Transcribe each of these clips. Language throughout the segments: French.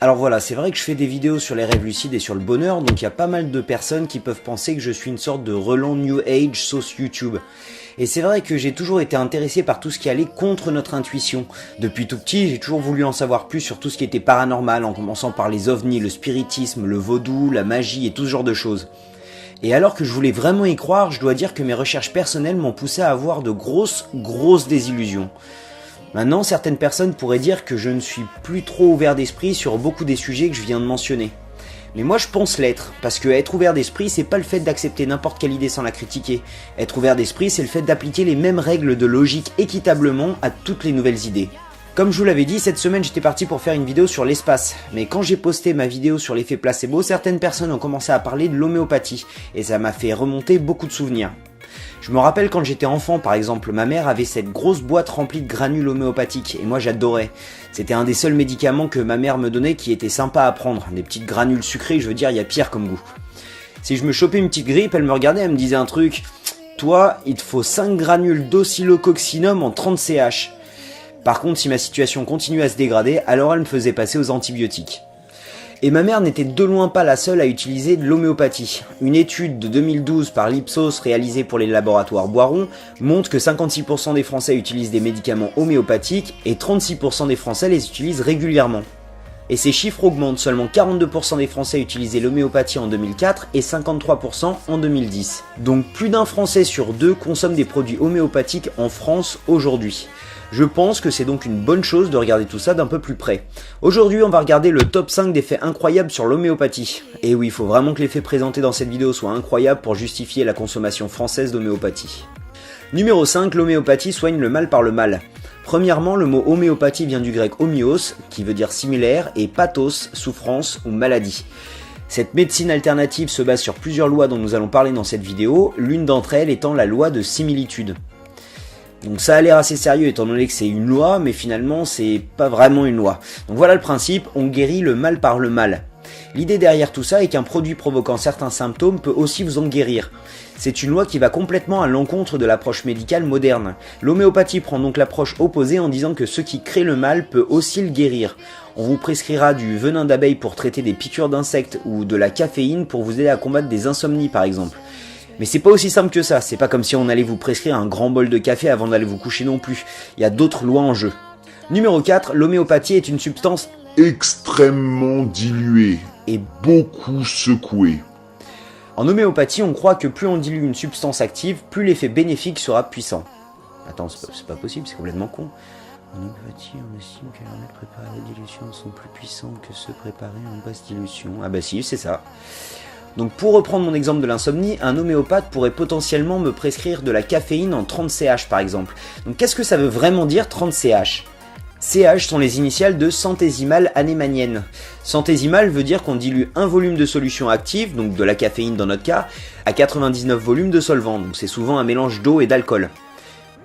Alors voilà, c'est vrai que je fais des vidéos sur les rêves lucides et sur le bonheur, donc il y a pas mal de personnes qui peuvent penser que je suis une sorte de relent New Age sauce YouTube. Et c'est vrai que j'ai toujours été intéressé par tout ce qui allait contre notre intuition. Depuis tout petit, j'ai toujours voulu en savoir plus sur tout ce qui était paranormal, en commençant par les ovnis, le spiritisme, le vaudou, la magie et tout ce genre de choses. Et alors que je voulais vraiment y croire, je dois dire que mes recherches personnelles m'ont poussé à avoir de grosses désillusions. Maintenant, certaines personnes pourraient dire que je ne suis plus trop ouvert d'esprit sur beaucoup des sujets que je viens de mentionner. Mais moi je pense l'être, parce que être ouvert d'esprit c'est pas le fait d'accepter n'importe quelle idée sans la critiquer. Être ouvert d'esprit c'est le fait d'appliquer les mêmes règles de logique équitablement à toutes les nouvelles idées. Comme je vous l'avais dit, cette semaine j'étais parti pour faire une vidéo sur l'espace, mais quand j'ai posté ma vidéo sur l'effet placebo, certaines personnes ont commencé à parler de l'homéopathie, et ça m'a fait remonter beaucoup de souvenirs. Je me rappelle quand j'étais enfant par exemple, ma mère avait cette grosse boîte remplie de granules homéopathiques et moi j'adorais. C'était un des seuls médicaments que ma mère me donnait qui était sympa à prendre, des petites granules sucrées, je veux dire il y a pire comme goût. Si je me chopais une petite grippe, elle me regardait, elle me disait un truc, toi il te faut 5 granules d'oscillococcinum en 30 CH. Par contre si ma situation continuait à se dégrader, alors elle me faisait passer aux antibiotiques. Et ma mère n'était de loin pas la seule à utiliser de l'homéopathie. Une étude de 2012 par l'Ipsos réalisée pour les laboratoires Boiron montre que 56% des Français utilisent des médicaments homéopathiques et 36% des Français les utilisent régulièrement. Et ces chiffres augmentent, seulement 42% des Français utilisaient l'homéopathie en 2004 et 53% en 2010. Donc plus d'un Français sur deux consomme des produits homéopathiques en France aujourd'hui. Je pense que c'est donc une bonne chose de regarder tout ça d'un peu plus près. Aujourd'hui, on va regarder le top 5 des faits incroyables sur l'homéopathie. Et oui, il faut vraiment que les faits présentés dans cette vidéo soient incroyables pour justifier la consommation française d'homéopathie. Numéro 5, l'homéopathie soigne le mal par le mal. Premièrement, le mot homéopathie vient du grec homéos, qui veut dire similaire, et pathos, souffrance ou maladie. Cette médecine alternative se base sur plusieurs lois dont nous allons parler dans cette vidéo, l'une d'entre elles étant la loi de similitude. Donc ça a l'air assez sérieux étant donné que c'est une loi, mais finalement c'est pas vraiment une loi. Donc voilà le principe, on guérit le mal par le mal. L'idée derrière tout ça est qu'un produit provoquant certains symptômes peut aussi vous en guérir. C'est une loi qui va complètement à l'encontre de l'approche médicale moderne. L'homéopathie prend donc l'approche opposée en disant que ce qui crée le mal peut aussi le guérir. On vous prescrira du venin d'abeille pour traiter des piqûres d'insectes ou de la caféine pour vous aider à combattre des insomnies par exemple. Mais c'est pas aussi simple que ça, c'est pas comme si on allait vous prescrire un grand bol de café avant d'aller vous coucher non plus. Il y a d'autres lois en jeu. Numéro 4, l'homéopathie est une substance extrêmement diluée et beaucoup secouée. En homéopathie, on croit que plus on dilue une substance active, plus l'effet bénéfique sera puissant. Attends, c'est pas possible, c'est complètement con. En homéopathie, on estime que les remèdes préparés à la dilution sont plus puissants que ceux préparés en basse dilution. Ah bah si, c'est ça. Donc pour reprendre mon exemple de l'insomnie, un homéopathe pourrait potentiellement me prescrire de la caféine en 30 CH par exemple. Donc qu'est-ce que ça veut vraiment dire 30 CH ? CH sont les initiales de centésimale anémanienne. Centésimale veut dire qu'on dilue un volume de solution active, donc de la caféine dans notre cas, à 99 volumes de solvant, donc c'est souvent un mélange d'eau et d'alcool.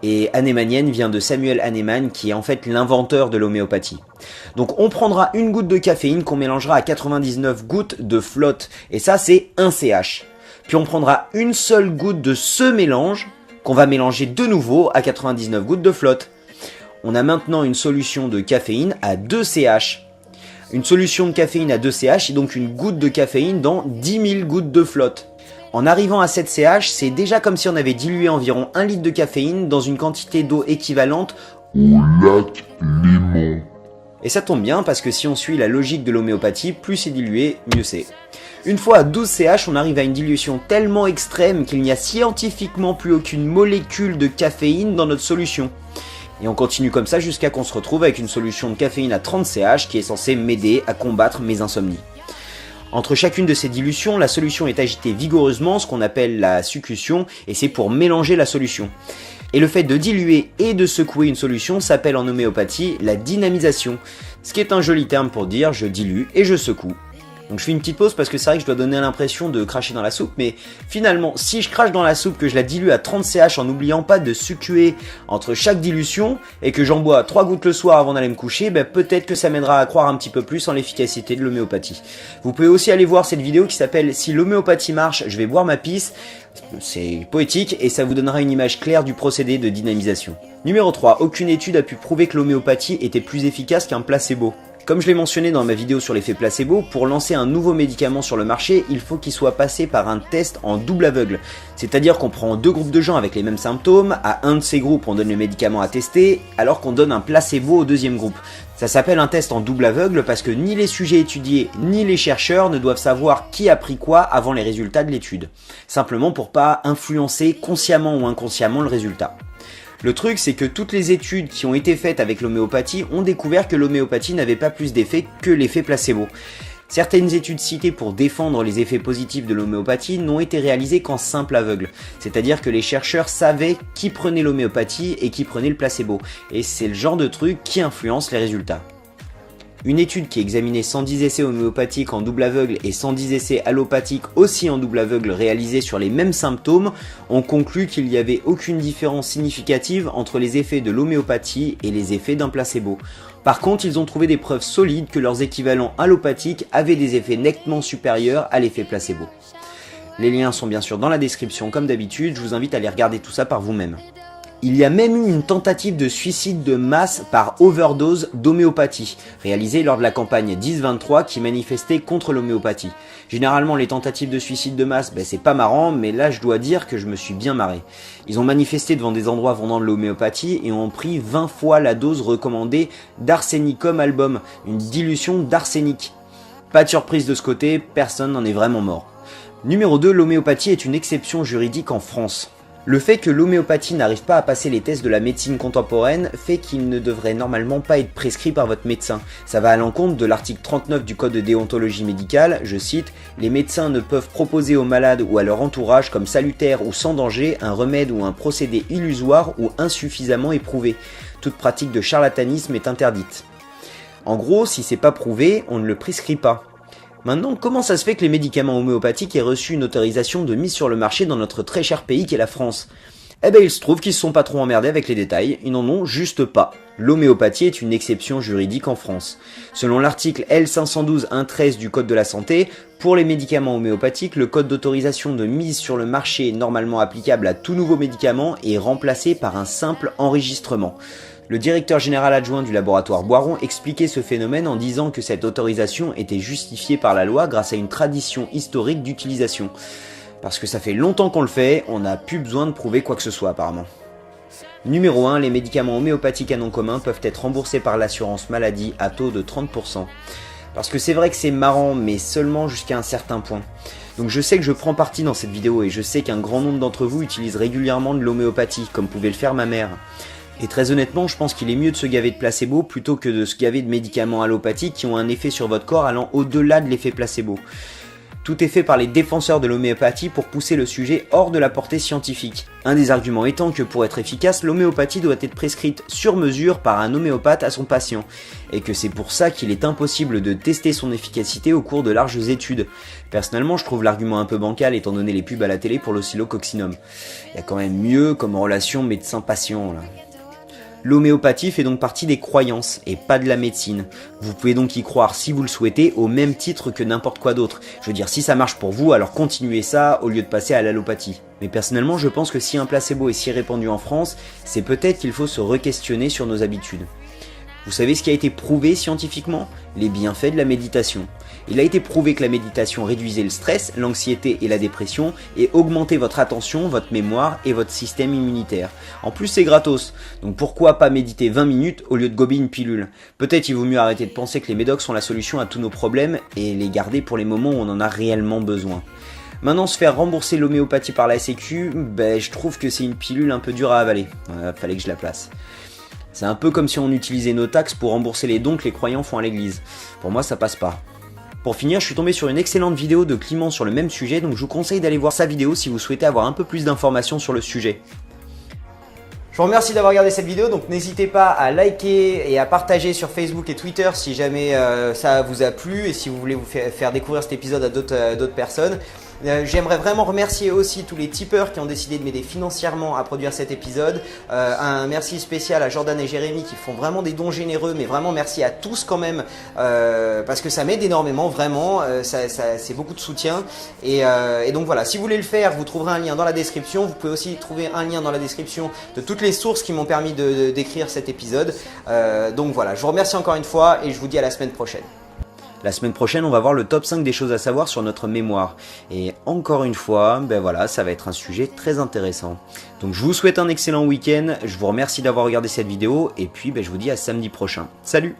Et anémanienne vient de Samuel Hahnemann qui est en fait l'inventeur de l'homéopathie. Donc on prendra une goutte de caféine qu'on mélangera à 99 gouttes de flotte, et ça c'est 1 CH. Puis on prendra une seule goutte de ce mélange qu'on va mélanger de nouveau à 99 gouttes de flotte. On a maintenant une solution de caféine à 2 CH. Une solution de caféine à 2 CH est donc une goutte de caféine dans 10 000 gouttes de flotte. En arrivant à 7 CH, c'est déjà comme si on avait dilué environ 1 litre de caféine dans une quantité d'eau équivalente au lac Léman. Et ça tombe bien parce que si on suit la logique de l'homéopathie, plus c'est dilué, mieux c'est. Une fois à 12 CH, on arrive à une dilution tellement extrême qu'il n'y a scientifiquement plus aucune molécule de caféine dans notre solution. Et on continue comme ça jusqu'à qu'on se retrouve avec une solution de caféine à 30 CH qui est censée m'aider à combattre mes insomnies. Entre chacune de ces dilutions, la solution est agitée vigoureusement, ce qu'on appelle la succussion, et c'est pour mélanger la solution. Et le fait de diluer et de secouer une solution s'appelle en homéopathie la dynamisation, ce qui est un joli terme pour dire je dilue et je secoue. Donc je fais une petite pause parce que c'est vrai que je dois donner l'impression de cracher dans la soupe, mais finalement, si je crache dans la soupe, que je la dilue à 30 CH en n'oubliant pas de succuer entre chaque dilution, et que j'en bois 3 gouttes le soir avant d'aller me coucher, peut-être que ça m'aidera à croire un petit peu plus en l'efficacité de l'homéopathie. Vous pouvez aussi aller voir cette vidéo qui s'appelle « Si l'homéopathie marche, je vais boire ma pisse ». C'est poétique et ça vous donnera une image claire du procédé de dynamisation. Numéro 3, aucune étude a pu prouver que l'homéopathie était plus efficace qu'un placebo. Comme je l'ai mentionné dans ma vidéo sur l'effet placebo, pour lancer un nouveau médicament sur le marché, il faut qu'il soit passé par un test en double aveugle. C'est-à-dire qu'on prend 2 groupes de gens avec les mêmes symptômes, à un de ces groupes on donne le médicament à tester, alors qu'on donne un placebo au deuxième groupe. Ça s'appelle un test en double aveugle parce que ni les sujets étudiés ni les chercheurs ne doivent savoir qui a pris quoi avant les résultats de l'étude. Simplement pour pas influencer consciemment ou inconsciemment le résultat. Le truc, c'est que toutes les études qui ont été faites avec l'homéopathie ont découvert que l'homéopathie n'avait pas plus d'effet que l'effet placebo. Certaines études citées pour défendre les effets positifs de l'homéopathie n'ont été réalisées qu'en simple aveugle. C'est-à-dire que les chercheurs savaient qui prenait l'homéopathie et qui prenait le placebo. Et c'est le genre de truc qui influence les résultats. Une étude qui examinait 110 essais homéopathiques en double aveugle et 110 essais allopathiques aussi en double aveugle réalisés sur les mêmes symptômes ont conclu qu'il n'y avait aucune différence significative entre les effets de l'homéopathie et les effets d'un placebo. Par contre, ils ont trouvé des preuves solides que leurs équivalents allopathiques avaient des effets nettement supérieurs à l'effet placebo. Les liens sont bien sûr dans la description comme d'habitude, je vous invite à aller regarder tout ça par vous-même. Il y a même eu une tentative de suicide de masse par overdose d'homéopathie, réalisée lors de la campagne 10-23 qui manifestait contre l'homéopathie. Généralement les tentatives de suicide de masse, c'est pas marrant, mais là je dois dire que je me suis bien marré. Ils ont manifesté devant des endroits vendant de l'homéopathie et ont pris 20 fois la dose recommandée d'arsénicum album, une dilution d'arsenic. Pas de surprise de ce côté, personne n'en est vraiment mort. Numéro 2, l'homéopathie est une exception juridique en France. Le fait que l'homéopathie n'arrive pas à passer les tests de la médecine contemporaine fait qu'il ne devrait normalement pas être prescrit par votre médecin. Ça va à l'encontre de l'article 39 du code de déontologie médicale, je cite « Les médecins ne peuvent proposer aux malades ou à leur entourage comme salutaire ou sans danger un remède ou un procédé illusoire ou insuffisamment éprouvé. Toute pratique de charlatanisme est interdite. » En gros, si c'est pas prouvé, on ne le prescrit pas. Maintenant, comment ça se fait que les médicaments homéopathiques aient reçu une autorisation de mise sur le marché dans notre très cher pays qu'est la France? Eh ben il se trouve qu'ils se sont pas trop emmerdés avec les détails, ils n'en ont juste pas. L'homéopathie est une exception juridique en France. Selon l'article L512.1.13 du Code de la santé, pour les médicaments homéopathiques, le code d'autorisation de mise sur le marché normalement applicable à tout nouveau médicament est remplacé par un simple enregistrement. Le directeur général adjoint du laboratoire Boiron expliquait ce phénomène en disant que cette autorisation était justifiée par la loi grâce à une tradition historique d'utilisation. Parce que ça fait longtemps qu'on le fait, on n'a plus besoin de prouver quoi que ce soit apparemment. Numéro 1, les médicaments homéopathiques à nom commun peuvent être remboursés par l'assurance maladie à taux de 30%. Parce que c'est vrai que c'est marrant, mais seulement jusqu'à un certain point. Donc je sais que je prends parti dans cette vidéo et je sais qu'un grand nombre d'entre vous utilisent régulièrement de l'homéopathie, comme pouvait le faire ma mère. Et très honnêtement, je pense qu'il est mieux de se gaver de placebo plutôt que de se gaver de médicaments allopathiques qui ont un effet sur votre corps allant au-delà de l'effet placebo. Tout est fait par les défenseurs de l'homéopathie pour pousser le sujet hors de la portée scientifique. Un des arguments étant que pour être efficace, l'homéopathie doit être prescrite sur mesure par un homéopathe à son patient, et que c'est pour ça qu'il est impossible de tester son efficacité au cours de larges études. Personnellement, je trouve l'argument un peu bancal étant donné les pubs à la télé pour l'oscillococcinum. Il y a quand même mieux comme relation médecin-patient là. L'homéopathie fait donc partie des croyances et pas de la médecine. Vous pouvez donc y croire si vous le souhaitez au même titre que n'importe quoi d'autre. Je veux dire, si ça marche pour vous, alors continuez ça au lieu de passer à l'allopathie. Mais personnellement, je pense que si un placebo est si répandu en France, c'est peut-être qu'il faut se re-questionner sur nos habitudes. Vous savez ce qui a été prouvé scientifiquement? Les bienfaits de la méditation. Il a été prouvé que la méditation réduisait le stress, l'anxiété et la dépression et augmentait votre attention, votre mémoire et votre système immunitaire. En plus c'est gratos, donc pourquoi pas méditer 20 minutes au lieu de gober une pilule? Peut-être il vaut mieux arrêter de penser que les médocs sont la solution à tous nos problèmes et les garder pour les moments où on en a réellement besoin. Maintenant, se faire rembourser l'homéopathie par la Sécu, je trouve que c'est une pilule un peu dure à avaler. Fallait que je la place. C'est un peu comme si on utilisait nos taxes pour rembourser les dons que les croyants font à l'église. Pour moi, ça passe pas. Pour finir, je suis tombé sur une excellente vidéo de Clément sur le même sujet, donc je vous conseille d'aller voir sa vidéo si vous souhaitez avoir un peu plus d'informations sur le sujet. Je vous remercie d'avoir regardé cette vidéo, donc n'hésitez pas à liker et à partager sur Facebook et Twitter si jamais ça vous a plu et si vous voulez vous faire découvrir cet épisode à d'autres personnes. J'aimerais vraiment remercier aussi tous les tipeurs qui ont décidé de m'aider financièrement à produire cet épisode. Un merci spécial à Jordan et Jérémy qui font vraiment des dons généreux, mais vraiment merci à tous quand même parce que ça m'aide énormément, vraiment, c'est beaucoup de soutien. Et donc voilà, si vous voulez le faire, vous trouverez un lien dans la description. Vous pouvez aussi trouver un lien dans la description de toutes les sources qui m'ont permis d'écrire cet épisode. Donc voilà, je vous remercie encore une fois et je vous dis à la semaine prochaine. La semaine prochaine, on va voir le top 5 des choses à savoir sur notre mémoire. Et encore une fois, ben voilà, ça va être un sujet très intéressant. Donc je vous souhaite un excellent week-end, je vous remercie d'avoir regardé cette vidéo et puis ben, je vous dis à samedi prochain. Salut!